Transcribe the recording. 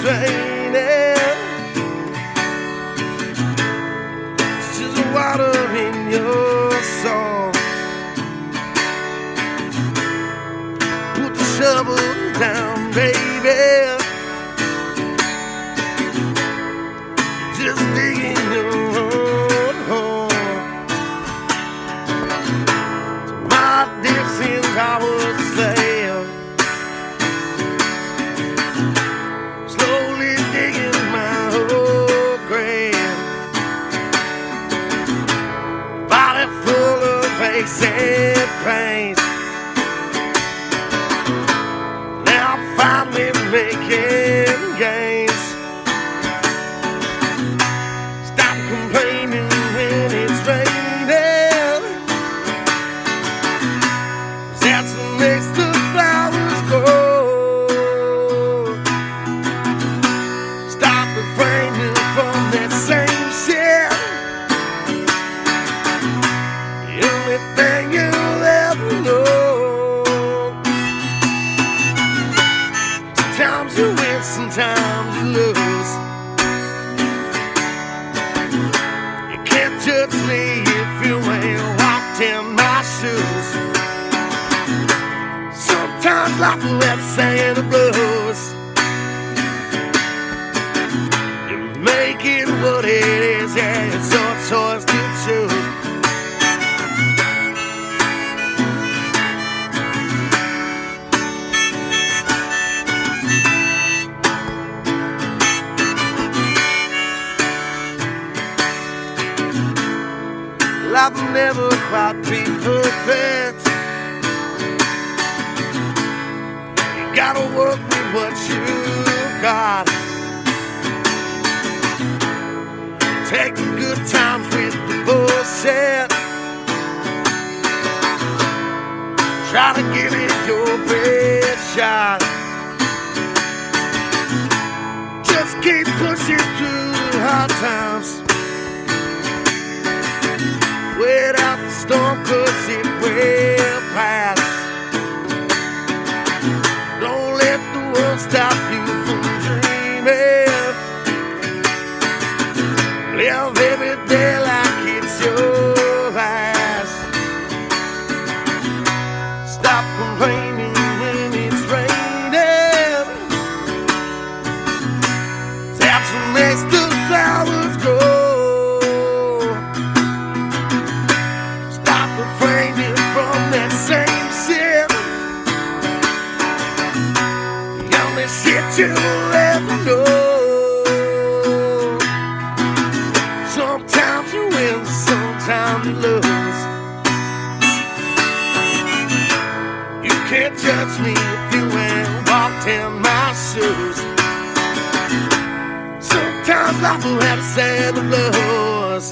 raining. It's just water in your soul. Put the shovel down, baby. Just digging your own hole. My dear, since I was a slave, slowly digging my own grave. Body full of aches and pains. Now I'm finally making gains. Stop complaining when it's raining. That's what makes the flowers grow. Stop refraining from that same shit. The only thing you'll ever know. Sometimes you win, sometimes you lose. You can't judge me if you ain't walked in my shoes. Sometimes life will have to sing the blues. You make it what it is, yeah, it's your choice to choose. Life will never quite be perfect. You gotta work with what you got. Take the good times with the bullshit. Try to give it your best shot. Just keep pushing through the hard times. Wait out the storm, 'cause it will pass. Don't let the world stop you from dreaming. Live every day like it's your last. Stop complaining when it's raining. That's what makes the flowers grow. Refraining from that same shit. The only shit you'll ever know. Sometimes you win, sometimes you lose. You can't judge me if you ain't walked in my shoes. Sometimes life will have to say the blues.